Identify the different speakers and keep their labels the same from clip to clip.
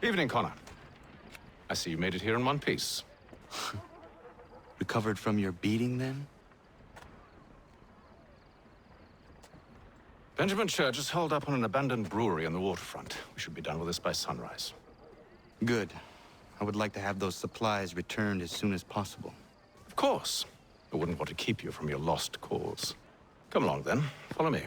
Speaker 1: Evening, Connor. I see you made it here in one piece.
Speaker 2: Recovered from your beating, then?
Speaker 1: Benjamin Church is holed up on an abandoned brewery on the waterfront. We should be done with this by sunrise.
Speaker 2: Good. I would like to have those supplies returned as soon as possible.
Speaker 1: Of course. I wouldn't want to keep you from your lost cause. Come along, then. Follow me.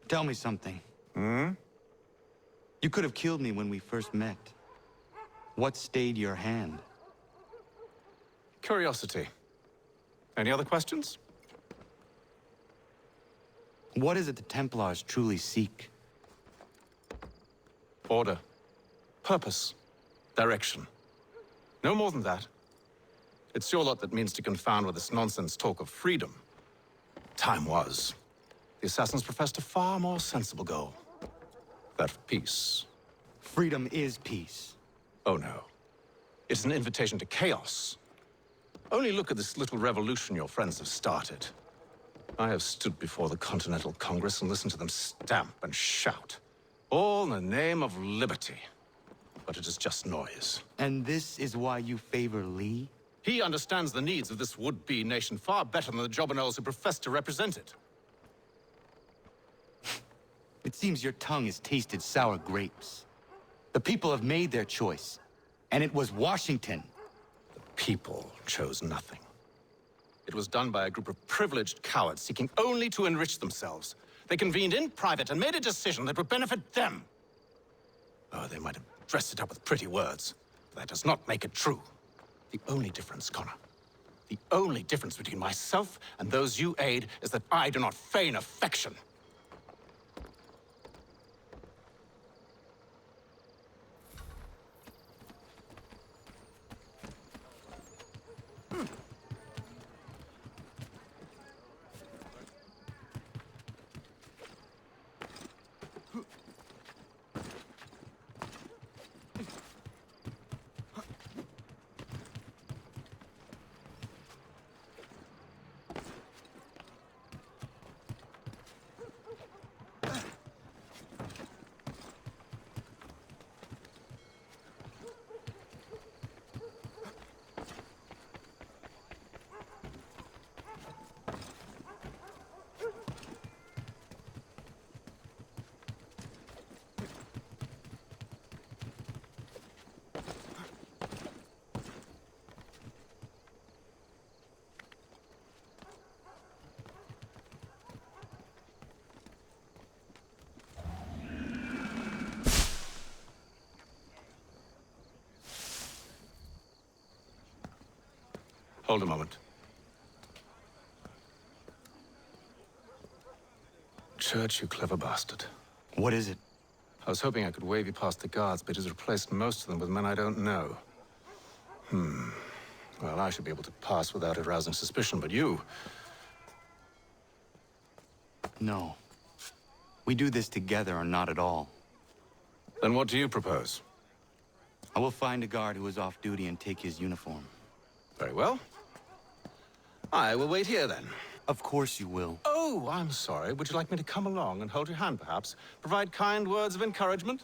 Speaker 2: Tell me something.
Speaker 1: Hmm?
Speaker 2: You could have killed me when we first met. What stayed your hand?
Speaker 1: Curiosity. Any other questions?
Speaker 2: What is it the Templars truly seek?
Speaker 1: Order. Purpose. Direction. No more than that. It's your lot that means to confound with this nonsense talk of freedom. Time was. The assassins professed a far more sensible goal. That of peace.
Speaker 2: Freedom is peace.
Speaker 1: Oh no. It's an invitation to chaos. Only look at this little revolution your friends have started. I have stood before the Continental Congress and listened to them stamp and shout. All in the name of liberty. But it is just noise.
Speaker 2: And this is why you favor Lee?
Speaker 1: He understands the needs of this would-be nation far better than the jobberknolls who profess to represent it.
Speaker 2: It seems your tongue has tasted sour grapes. The people have made their choice, and it was Washington.
Speaker 1: The people chose nothing. It was done by a group of privileged cowards seeking only to enrich themselves. They convened in private and made a decision that would benefit them. Oh, they might have dressed it up with pretty words, but that does not make it true. The only difference, Connor, the only difference between myself and those you aid is that I do not feign affection. Hold a moment. Church, you clever bastard.
Speaker 2: What is it?
Speaker 1: I was hoping I could wave you past the guards, but he's replaced most of them with men I don't know. Well, I should be able to pass without arousing suspicion, but you...
Speaker 2: No. We do this together or not at all.
Speaker 1: Then what do you propose?
Speaker 2: I will find a guard who is off duty and take his uniform.
Speaker 1: Very well. I will wait here then.
Speaker 2: Of course you will.
Speaker 1: Oh, I'm sorry. Would you like me to come along and hold your hand, perhaps? Provide kind words of encouragement?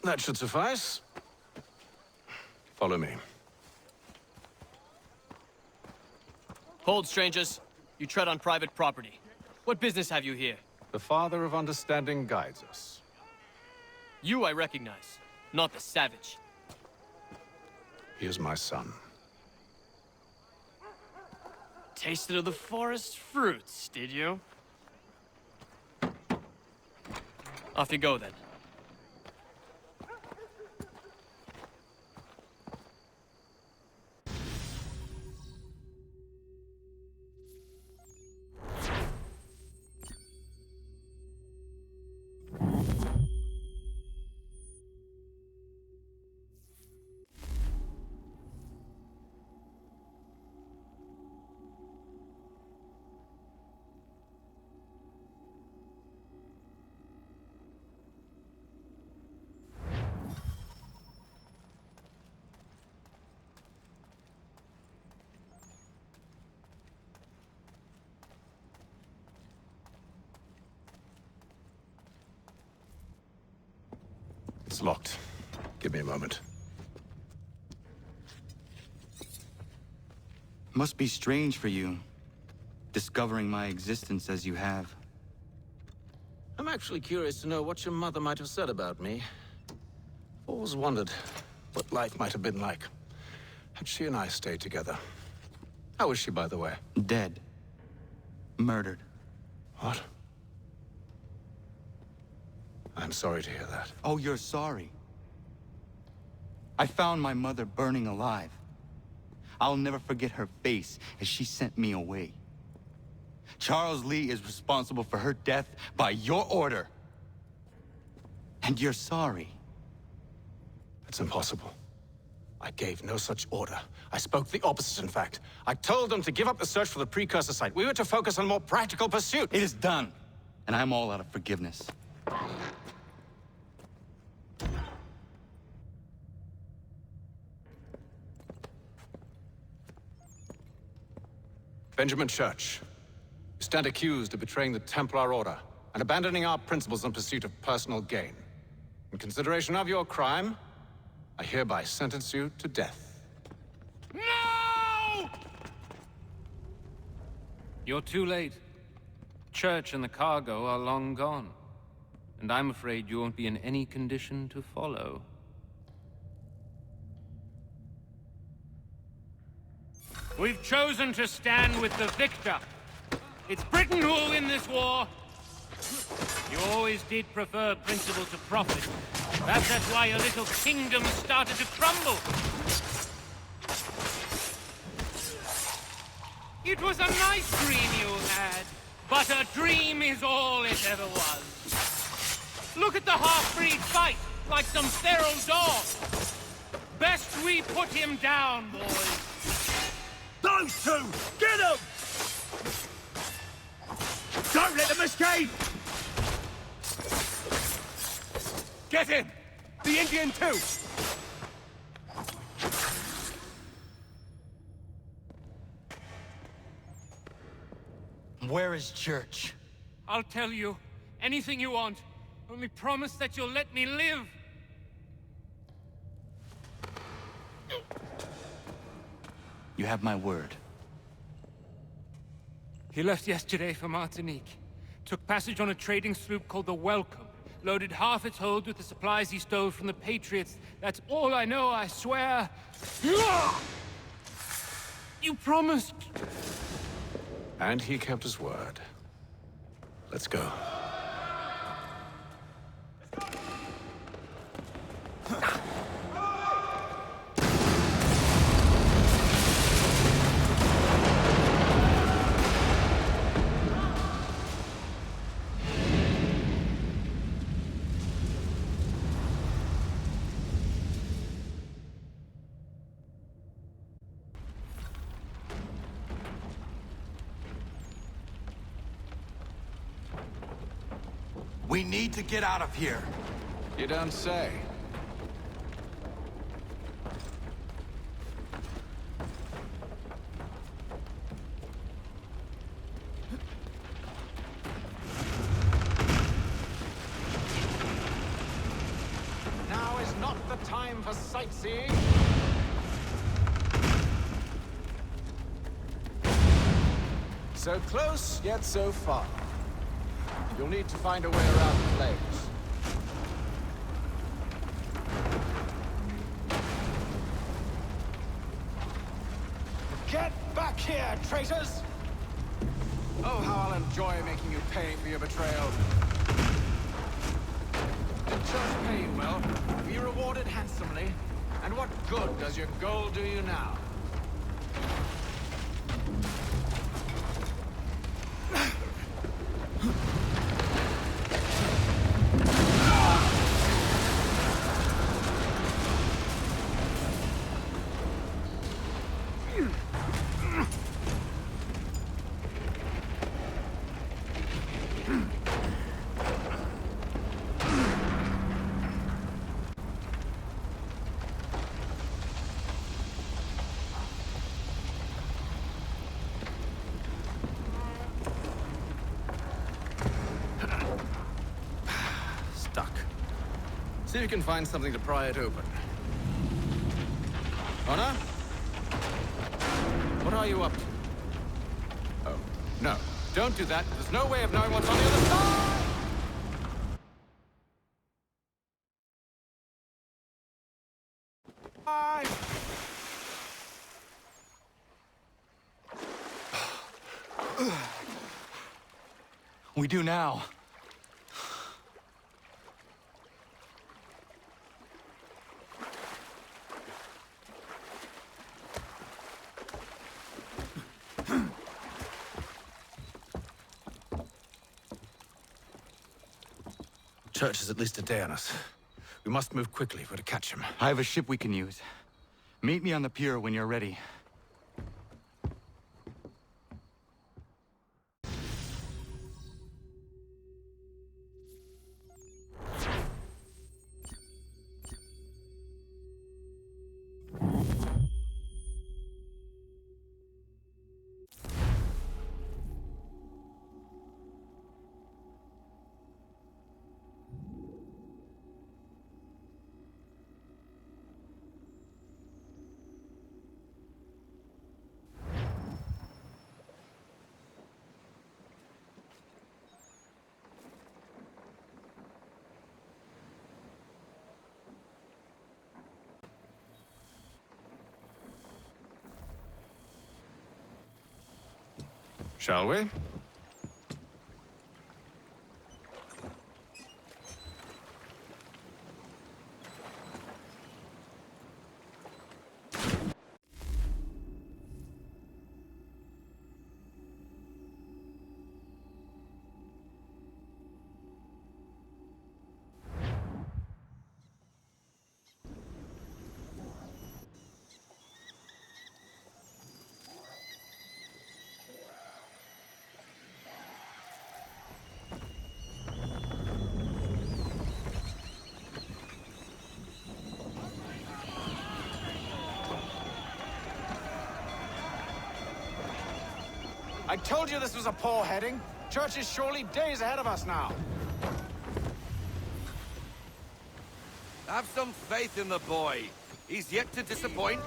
Speaker 1: That should suffice. Follow me.
Speaker 3: Hold, strangers. You tread on private property. What business have you here?
Speaker 1: The Father of Understanding guides us.
Speaker 3: You I recognize, not the savage.
Speaker 1: He is my son.
Speaker 3: Tasted of the forest fruits, did you? Off you go, then.
Speaker 1: It's locked. Give me a moment.
Speaker 2: Must be strange for you, discovering my existence as you have.
Speaker 1: I'm actually curious to know what your mother might have said about me. Always wondered what life might have been like had she and I stayed together. How is she, by the way?
Speaker 2: Dead. Murdered.
Speaker 1: What? I'm sorry to hear that.
Speaker 2: Oh, you're sorry. I found my mother burning alive. I'll never forget her face as she sent me away. Charles Lee is responsible for her death by your order. And you're sorry.
Speaker 1: It's impossible. I gave no such order. I spoke the opposite, in fact. I told them to give up the search for the precursor site. We were to focus on more practical pursuit.
Speaker 2: It is done, and I'm all out of forgiveness.
Speaker 1: Benjamin Church, you stand accused of betraying the Templar Order and abandoning our principles in pursuit of personal gain. In consideration of your crime, I hereby sentence you to death.
Speaker 3: No!
Speaker 4: You're too late. Church and the cargo are long gone. And I'm afraid you won't be in any condition to follow. We've chosen to stand with the victor. It's Britain who will win this war. You always did prefer principle to profit. Perhaps that's why your little kingdom started to crumble. It was a nice dream you had. But a dream is all it ever was. Look at the half-breed fight, like some feral dog. Best we put him down, boys.
Speaker 5: Those two! Get them! Don't let them escape! Get him! The Indian too!
Speaker 2: Where is Church?
Speaker 4: I'll tell you anything you want. Only promise that you'll let me live.
Speaker 2: You have my word.
Speaker 4: He left yesterday for Martinique. Took passage on a trading sloop called the Welcome. Loaded half its hold with the supplies he stole from the Patriots. That's all I know, I swear. You promised.
Speaker 1: And he kept his word. Let's go.
Speaker 2: We need to get out of here.
Speaker 1: You don't say. Now is not the time for sightseeing. So close, yet so far. You'll need to find a way around the flames. Get back here, traitors! Oh, how I'll enjoy making you pay for your betrayal. Did Church pay you well? Were you rewarded handsomely? And what good does your gold do you now? See if you can find something to pry it open. Honor? What are you up to? Oh, no. Don't do that. There's no way of knowing what's on the other side! Bye!
Speaker 2: We do now.
Speaker 1: Church is at least a day on us. We must move quickly if we're to catch him.
Speaker 2: I have a ship we can use. Meet me on the pier when you're ready.
Speaker 1: Shall we? I told you this was a poor heading. Church is surely days ahead of us now.
Speaker 6: Have some faith in the boy. He's yet to disappoint.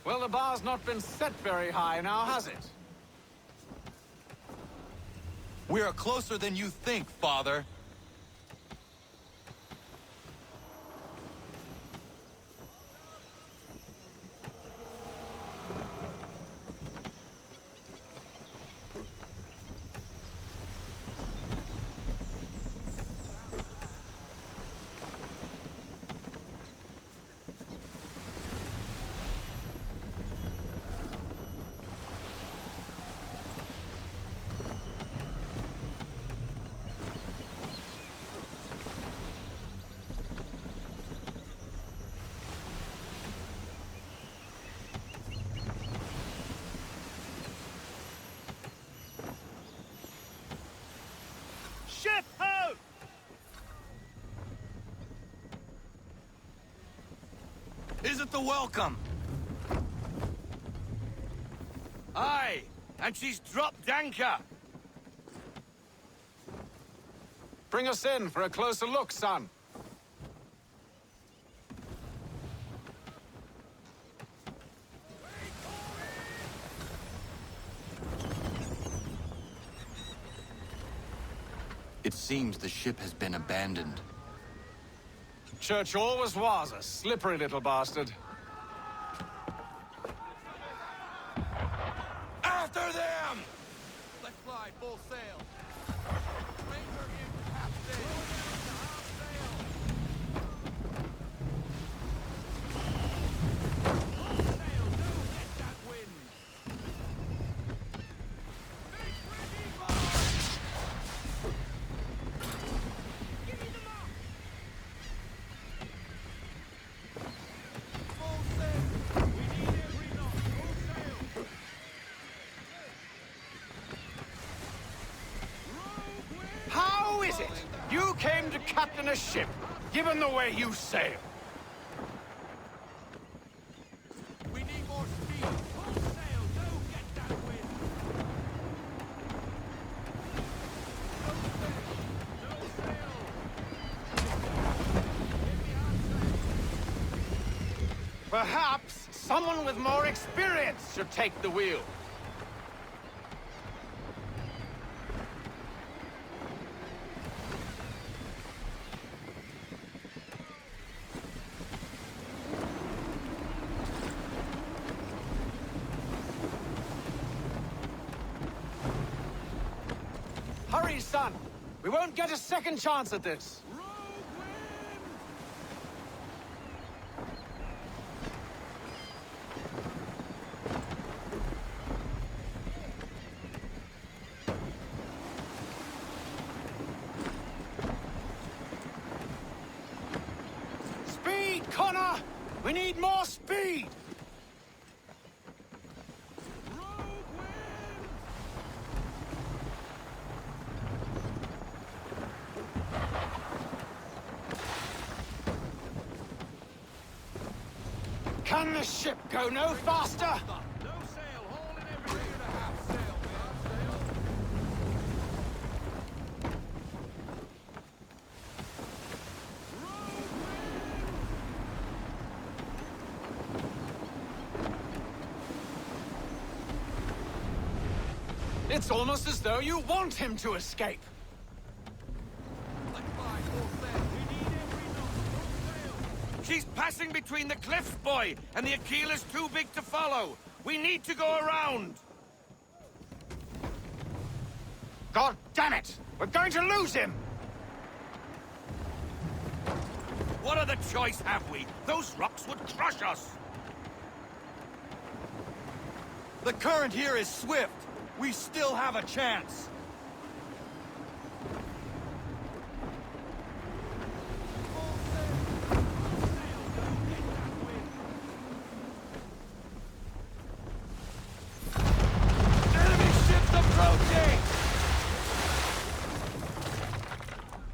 Speaker 1: Well, the bar's not been set very high now, has it?
Speaker 2: We are closer than you think, Father.
Speaker 5: Ship ho!
Speaker 6: Isn't the welcome? Aye, and she's dropped anchor.
Speaker 1: Bring us in for a closer look, son.
Speaker 2: It seems the ship has been abandoned.
Speaker 1: Church always was a slippery little bastard.
Speaker 6: After them!
Speaker 2: Let's fly full sail. Ranger in half sail.
Speaker 1: How is it you came to captain a ship, given the way you sail?
Speaker 2: We need more speed. Full sail. Don't get that wind.
Speaker 1: Perhaps someone with more experience should take the wheel. Hurry, son! We won't get a second chance at this. Speed, Connor! We need more speed! Can the ship go no faster?
Speaker 2: No sail. Haul in everything to half sail, man.
Speaker 1: It's almost as though you want him to escape.
Speaker 2: Let's fly full sail. We need every knot. Full sail.
Speaker 6: She's passing between the cliffs, boy, and the Aquila's too big to follow. We need to go around.
Speaker 1: God damn it! We're going to lose him!
Speaker 6: What other choice have we? Those rocks would crush us.
Speaker 2: The current here is swift. We still have a chance.
Speaker 6: Enemy ships approaching!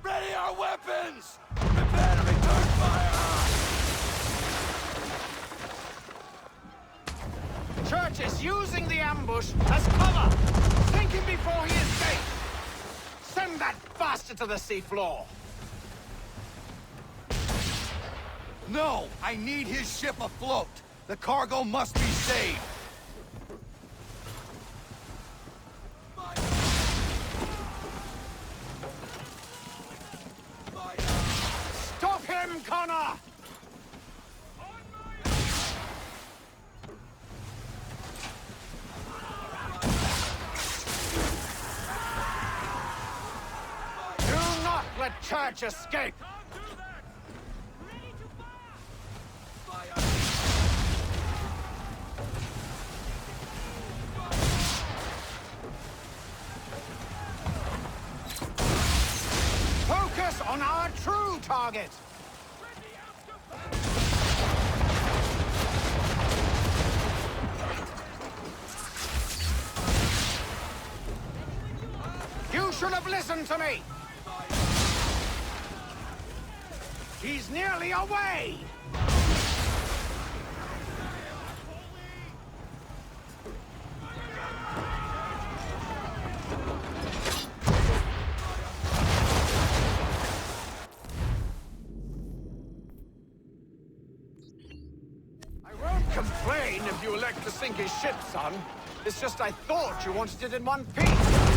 Speaker 6: Ready our weapons! Prepare to return fire!
Speaker 1: Church is He's using the ambush as cover! Sink him before he escapes! Send that bastard to the seafloor!
Speaker 2: No! I need his ship afloat! The cargo must be saved!
Speaker 1: Stop him, Connor! Do not let Church escape! Focus on our true target! You should have listened to me! He's nearly away! I won't complain if you elect to sink his ship, son. It's just I thought you wanted it in one piece.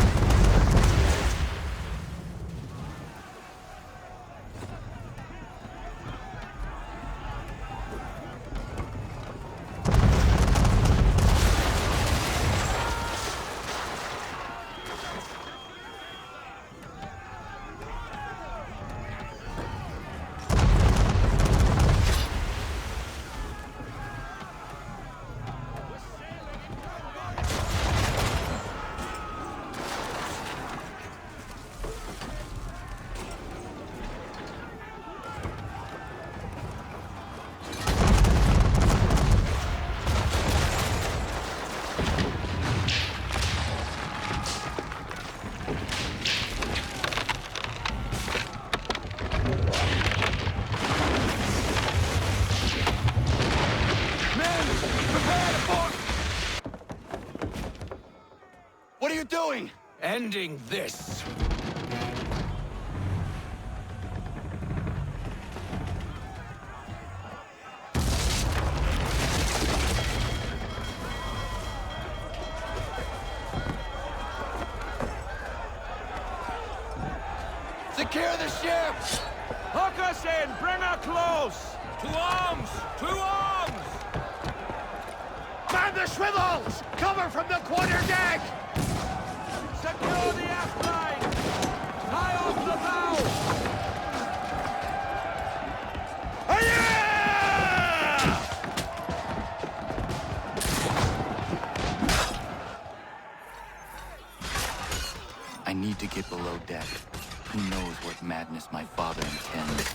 Speaker 2: What are you doing?
Speaker 1: Ending this.
Speaker 2: Secure the ship!
Speaker 6: Hook us in! Bring her close! To arms! To arms!
Speaker 1: Man the swivels! Cover from the quarterdeck!
Speaker 6: Secure the aft line! Tie off the bow!
Speaker 2: I need to get below deck. Who knows what madness my father intends?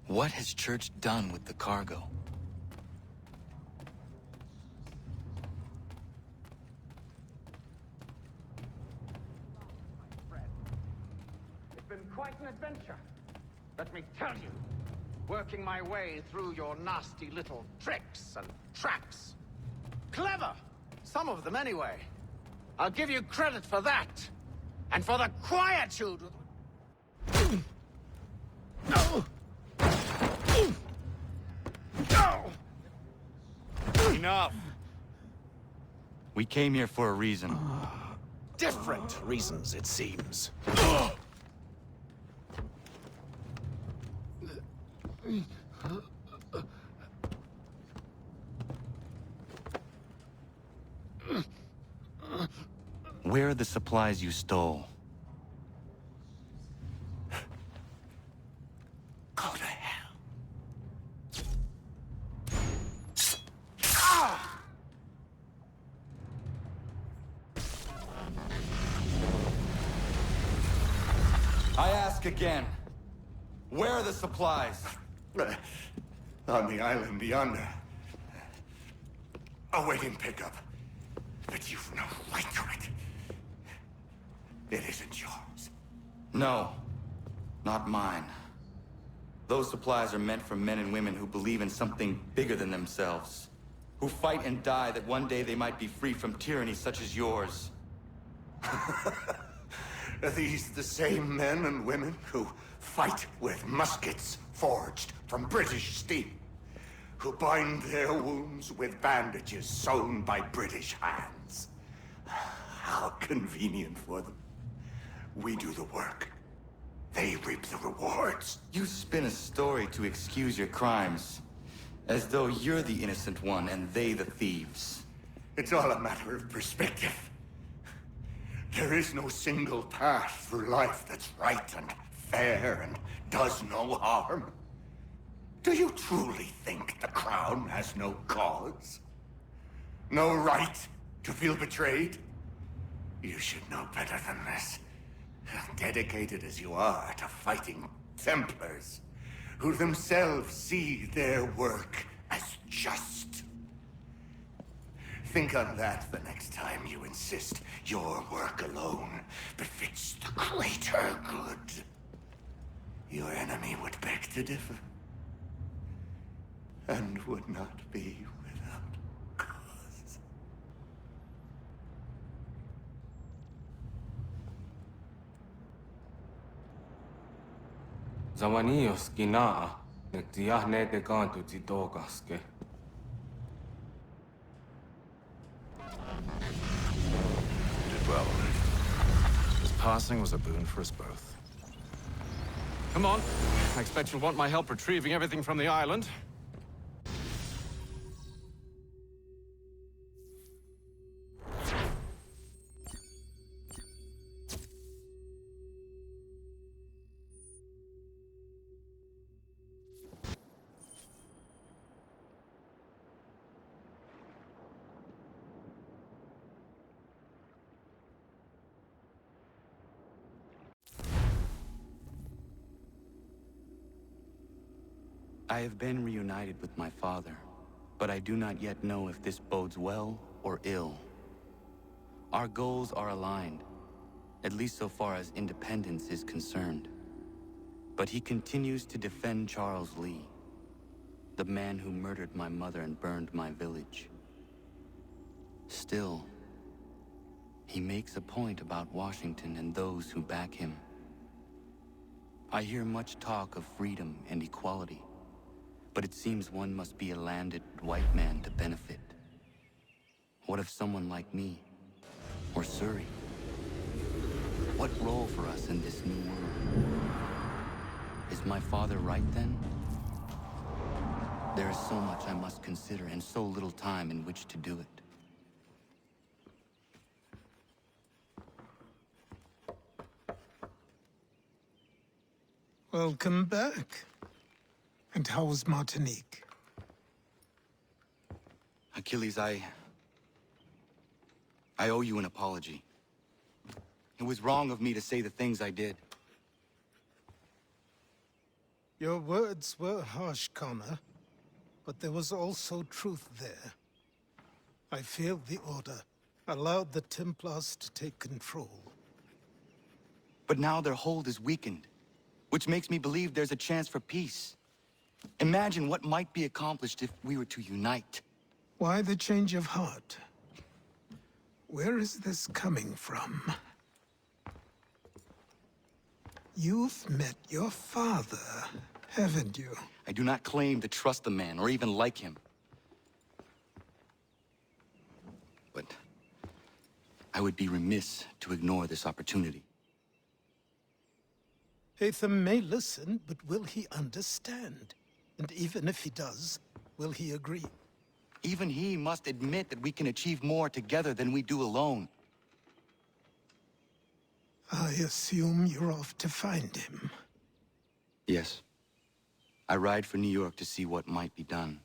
Speaker 2: What has Church done with the cargo?
Speaker 1: It's been quite an adventure. Let me tell you. Working my way through your nasty little tricks and traps. Clever! Some of them anyway. I'll give you credit for that. And for the quietude with... No!
Speaker 2: Enough! We came here for a reason.
Speaker 1: Different reasons, it seems.
Speaker 2: Where are the supplies you stole?
Speaker 6: Go to hell.
Speaker 2: I ask again. Where are the supplies?
Speaker 5: On the island yonder. Awaiting pickup. But you've no right to it. It isn't yours.
Speaker 2: No, not mine. Those supplies are meant for men and women who believe in something bigger than themselves. Who fight and die that one day they might be free from tyranny such as yours.
Speaker 5: Are these the same men and women who fight with muskets forged from British steel? Who bind their wounds with bandages sewn by British hands? How convenient for them. We do the work. They reap the rewards.
Speaker 2: You spin a story to excuse your crimes, as though you're the innocent one and they the thieves.
Speaker 5: It's all a matter of perspective. There is no single path through life that's right and fair and does no harm. Do you truly think the Crown has no cause? No right to feel betrayed? You should know better than this. Dedicated as you are to fighting Templars, who themselves see their work as just. Think on that the next time you insist your work alone befits the greater good. Your enemy would beg to differ, and would not be without cause.
Speaker 7: Zawanios kinaa, nektiah nete kantu titokaske.
Speaker 1: Did well. His passing was a boon for us both. Come on. I expect you'll want my help retrieving everything from the island.
Speaker 2: I have been reunited with my father, but I do not yet know if this bodes well or ill. Our goals are aligned, at least so far as independence is concerned. But he continues to defend Charles Lee, the man who murdered my mother and burned my village. Still, he makes a point about Washington and those who back him. I hear much talk of freedom and equality, but it seems one must be a landed white man to benefit. What if someone like me, or Surrey? What role for us in this new world? Is my father right then? There is so much I must consider and so little time in which to do it.
Speaker 8: Welcome back. And how was Martinique?
Speaker 2: Achilles, I owe you an apology. It was wrong of me to say the things I did.
Speaker 8: Your words were harsh, Connor, but there was also truth there. I feel the Order allowed the Templars to take control.
Speaker 2: But now their hold is weakened, which makes me believe there's a chance for peace. Imagine what might be accomplished if we were to unite.
Speaker 8: Why the change of heart? Where is this coming from? You've met your father, haven't you?
Speaker 2: I do not claim to trust the man or even like him. But I would be remiss to ignore this opportunity.
Speaker 8: Hatham may listen, but will he understand? And even if he does, will he agree?
Speaker 2: Even he must admit that we can achieve more together than we do alone.
Speaker 8: I assume you're off to find him.
Speaker 2: Yes. I ride for New York to see what might be done.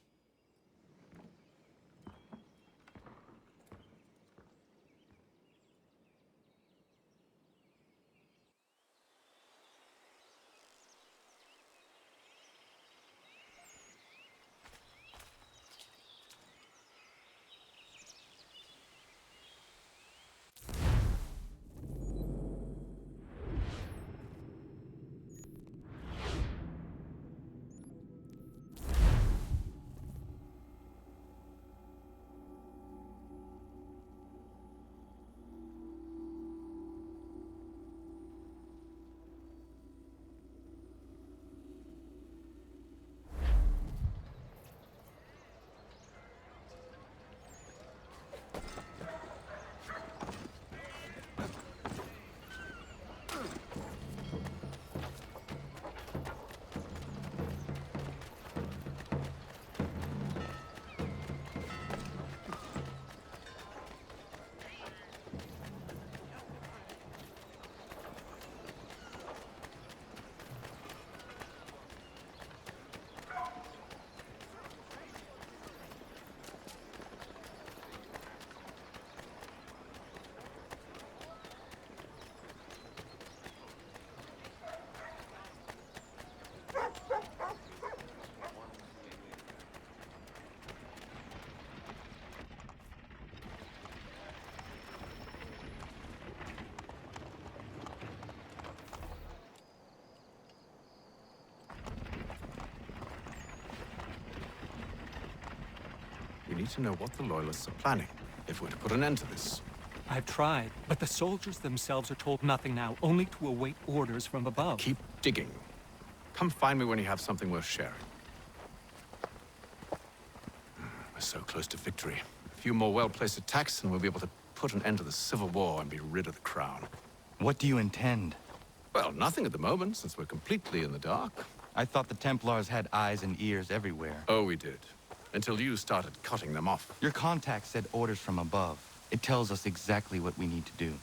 Speaker 1: We need to know what the Loyalists are planning, if we're to put an end to this.
Speaker 9: I've tried, but the soldiers themselves are told nothing now, only to await orders from above.
Speaker 1: Keep digging. Come find me when you have something worth sharing. We're so close to victory. A few more well-placed attacks and we'll be able to put an end to the Civil War and be rid of the Crown.
Speaker 2: What do you intend?
Speaker 1: Well, nothing at the moment, since we're completely in the dark.
Speaker 2: I thought the Templars had eyes and ears everywhere.
Speaker 1: Oh, we did. Until you started cutting them off.
Speaker 2: Your contact said orders from above. It tells us exactly what we need to do.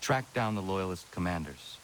Speaker 2: Track down the Loyalist commanders.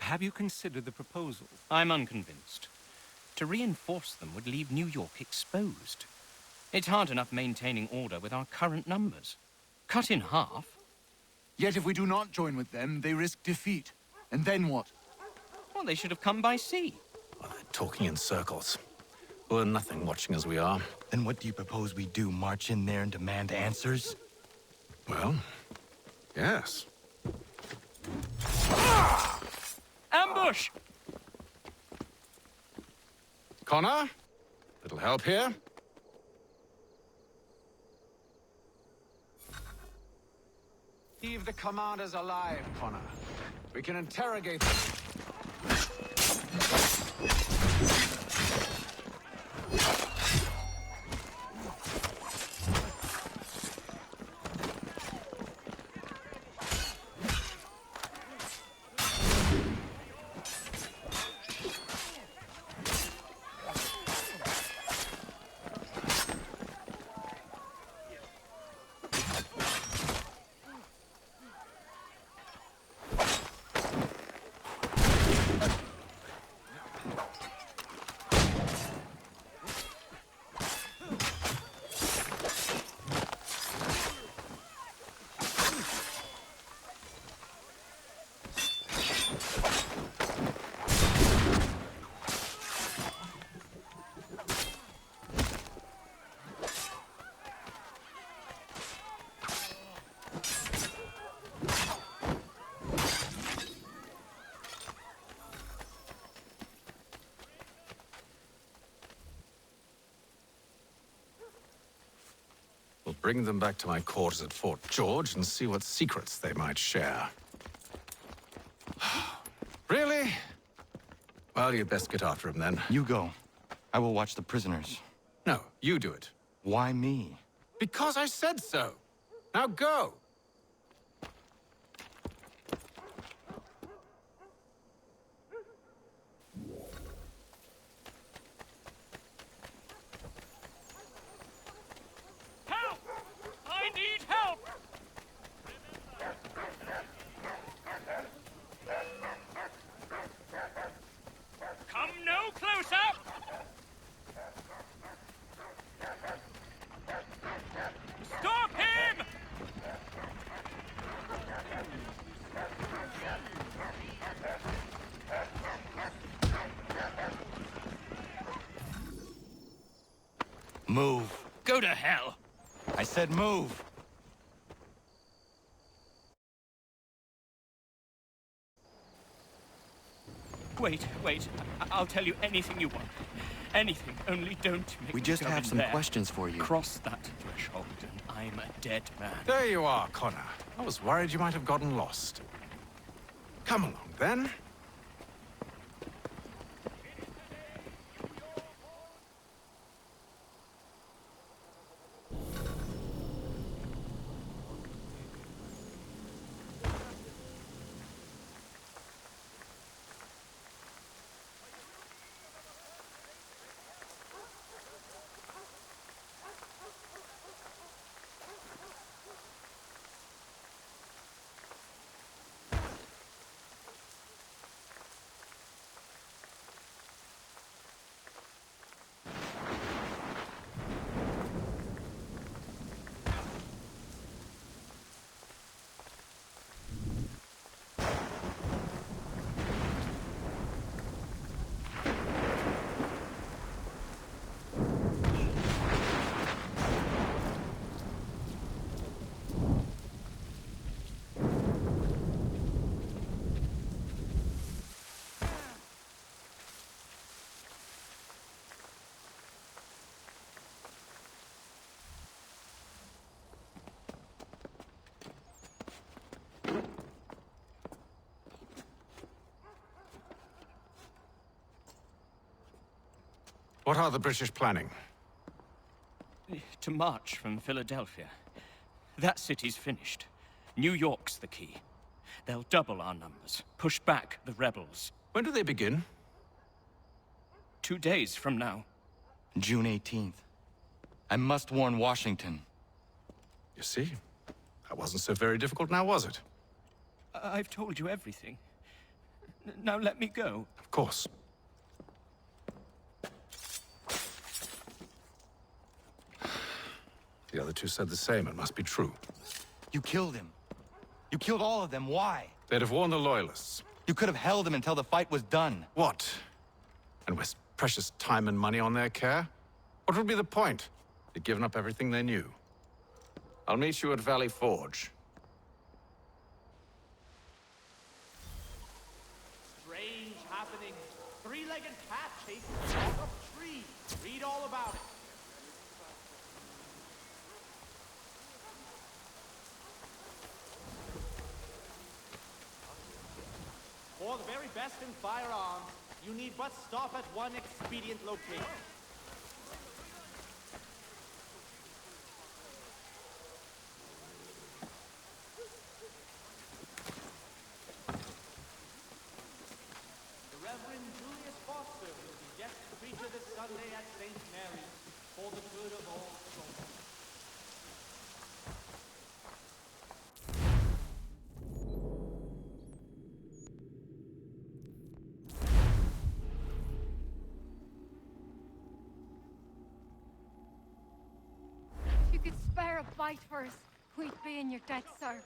Speaker 9: Have you considered the proposal?
Speaker 10: I'm unconvinced. To reinforce them would leave New York exposed. It's hard enough maintaining order with our current numbers. Cut in half.
Speaker 2: Yet if we do not join with them, they risk defeat. And then what?
Speaker 10: Well, they should have come by sea.
Speaker 1: Well, they're talking in circles. We're nothing watching as we are.
Speaker 2: Then what do you propose we do? March in there and demand answers?
Speaker 1: Well, yes.
Speaker 10: Ambush!
Speaker 1: Connor? Little help here? Leave the commanders alive, Connor. We can interrogate them. We'll bring them back to my quarters at Fort George and see what secrets they might share. Really? Well, you'd best get after him then.
Speaker 2: You go. I will watch the prisoners.
Speaker 1: No, you do it.
Speaker 2: Why me?
Speaker 1: Because I said so. Now go.
Speaker 10: Help! I need help! Come no closer! Stop him!
Speaker 2: Move.
Speaker 10: Go to hell!
Speaker 2: I said move.
Speaker 10: Wait. I'll tell you anything you want. Anything, only don't make
Speaker 2: We
Speaker 10: me
Speaker 2: just
Speaker 10: go
Speaker 2: have
Speaker 10: in
Speaker 2: some
Speaker 10: there.
Speaker 2: questions for you.
Speaker 10: Cross that threshold and I'm a dead man.
Speaker 1: There you are, Connor. I was worried you might have gotten lost. Come along, then. What are the British planning?
Speaker 10: To march from Philadelphia. That city's finished. New York's the key. They'll double our numbers, push back the rebels.
Speaker 1: When do they begin?
Speaker 10: 2 days from now.
Speaker 2: June 18th. I must warn Washington.
Speaker 1: You see? That wasn't so very difficult now, was it?
Speaker 10: I've told you everything. Now let me go.
Speaker 1: Of course. The other two said the same. It must be true.
Speaker 2: You killed him. You killed all of them. Why?
Speaker 1: They'd have warned the Loyalists.
Speaker 2: You could have held him until the fight was done.
Speaker 1: What? And waste precious time and money on their care? What would be the point? They'd given up everything they knew. I'll meet you at Valley Forge.
Speaker 11: Strange happening. Three-legged cat chasing a log of tree. Read all about it. For the very best in firearms, you need but stop at one expedient location. The Reverend Julius Foster will be guest preacher this Sunday at St. Mary's for the good of all souls.
Speaker 12: If you could spare a bite for us, we'd be in your debt, sir.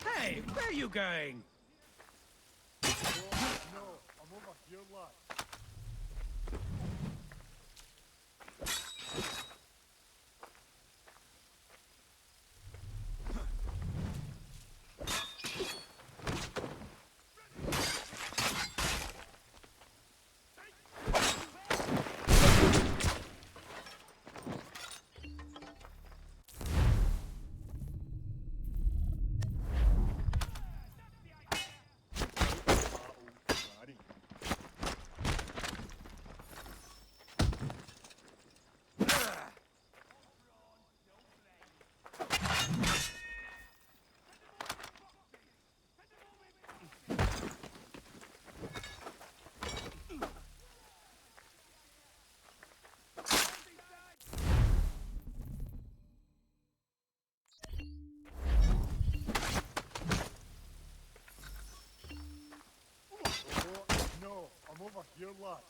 Speaker 6: Hey, where are you going?
Speaker 13: No, I'm over here, lad.